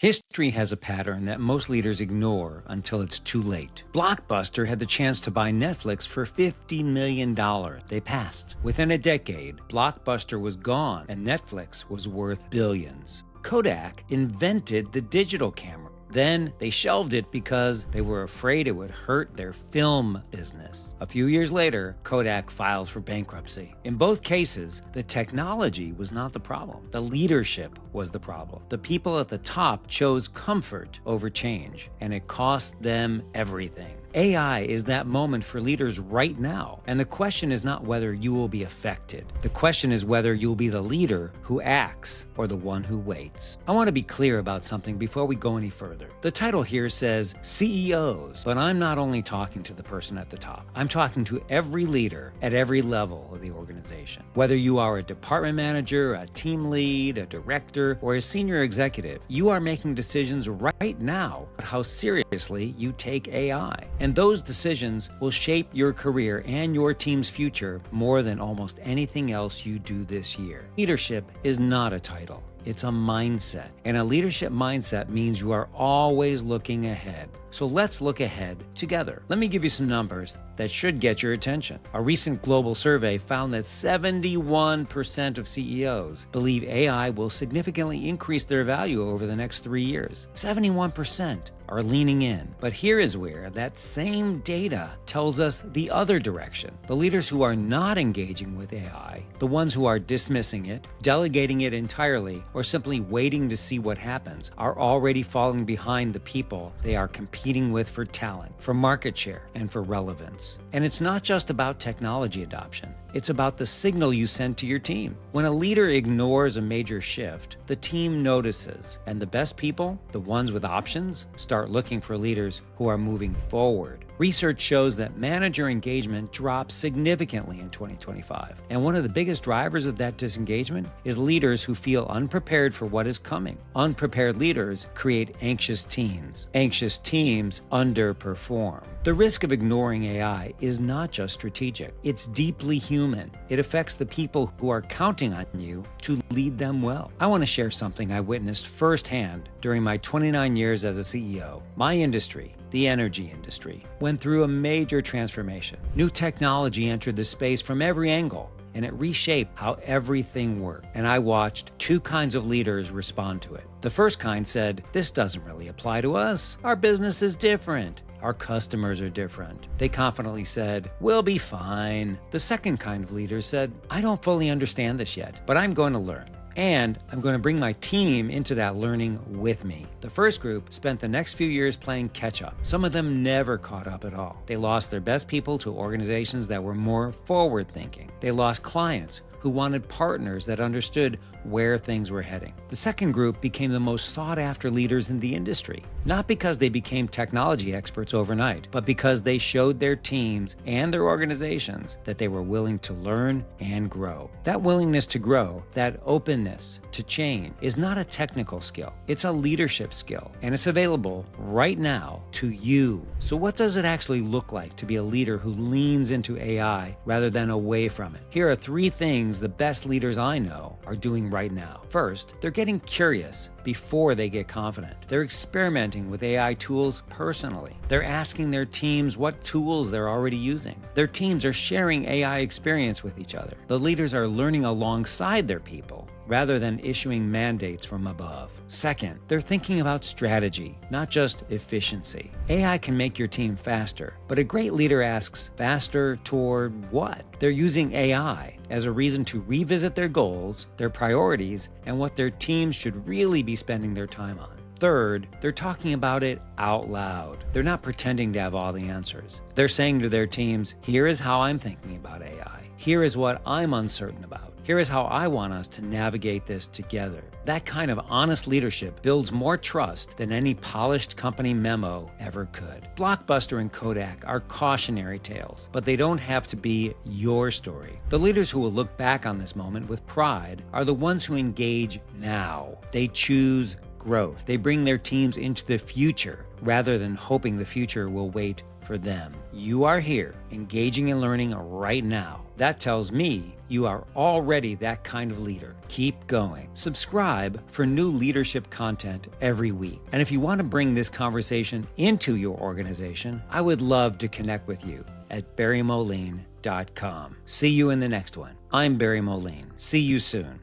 History has a pattern that most leaders ignore until it's too late. Blockbuster had the chance to buy Netflix for $50 million. They passed. Within a decade, Blockbuster was gone and Netflix was worth billions. Kodak invented the digital camera. Then they shelved it because they were afraid it would hurt their film business. A few years later, Kodak filed for bankruptcy. In both cases, the technology was not the problem. The leadership was the problem. The people at the top chose comfort over change, and it cost them everything. AI is that moment for leaders right now, and the question is not whether you will be affected. The question is whether you'll be the leader who acts or the one who waits. I want to be clear about something before we go any further. The title here says CEOs, but I'm not only talking to the person at the top. I'm talking to every leader at every level of the organization. Whether you are a department manager, a team lead, a director, or a senior executive, you are making decisions right now about how seriously you take AI. And those decisions will shape your career and your team's future more than almost anything else you do this year. Leadership is not a title. It's a mindset. And a leadership mindset means you are always looking ahead. So let's look ahead together. Let me give you some numbers that should get your attention. A recent global survey found that 71% of CEOs believe AI will significantly increase their value over the next 3 years. 71% are leaning in. But here is where that same data tells us the other direction. The leaders who are not engaging with AI, the ones who are dismissing it, delegating it entirely, or simply waiting to see what happens, are already falling behind the people they are competing with for talent, for market share, and for relevance. And it's not just about technology adoption. It's about the signal you send to your team. When a leader ignores a major shift, the team notices, and the best people, the ones with options, start looking for leaders who are moving forward. Research shows that manager engagement dropped significantly in 2025. And one of the biggest drivers of that disengagement is leaders who feel unprepared for what is coming. Unprepared leaders create anxious teams. Anxious teams underperform. The risk of ignoring AI is not just strategic. It's deeply human. It affects the people who are counting on you to lead them well. I want to share something I witnessed firsthand during my 29 years as a CEO. My industry, the energy industry, went through a major transformation. New technology entered the space from every angle, and it reshaped how everything worked. And I watched two kinds of leaders respond to it. The first kind said, "This doesn't really apply to us. Our business is different. Our customers are different." They confidently said, "We'll be fine." The second kind of leaders said, "I don't fully understand this yet, but I'm going to learn. And I'm going to bring my team into that learning with me." The first group spent the next few years playing catch up. Some of them never caught up at all. They lost their best people to organizations that were more forward thinking. They lost clients who wanted partners that understood where things were heading. The second group became the most sought after leaders in the industry, not because they became technology experts overnight, but because they showed their teams and their organizations that they were willing to learn and grow. That willingness to grow, that openness to change, is not a technical skill. It's a leadership skill, and it's available right now to you. So what does it actually look like to be a leader who leans into AI rather than away from it? Here are 3 things the best leaders I know are doing right now. First, they're getting curious before they get confident. They're experimenting with AI tools personally. They're asking their teams what tools they're already using. Their teams are sharing AI experience with each other. The leaders are learning alongside their people rather than issuing mandates from above. Second, they're thinking about strategy, not just efficiency. AI can make your team faster, but a great leader asks, faster toward what? They're using AI as a reason to revisit their goals, their priorities, and what their teams should really be spending their time on. Third, they're talking about it out loud. They're not pretending to have all the answers. They're saying to their teams, here is how I'm thinking about AI. Here is what I'm uncertain about. Here is how I want us to navigate this together. That kind of honest leadership builds more trust than any polished company memo ever could. Blockbuster and Kodak are cautionary tales, but they don't have to be your story. The leaders who will look back on this moment with pride are the ones who engage now. They choose growth. They bring their teams into the future rather than hoping the future will wait for them. You are here, engaging and learning right now. That tells me you are already that kind of leader. Keep going. Subscribe for new leadership content every week. And if you want to bring this conversation into your organization, I would love to connect with you at barrymoline.com. See you in the next one. I'm Barry Moline. See you soon.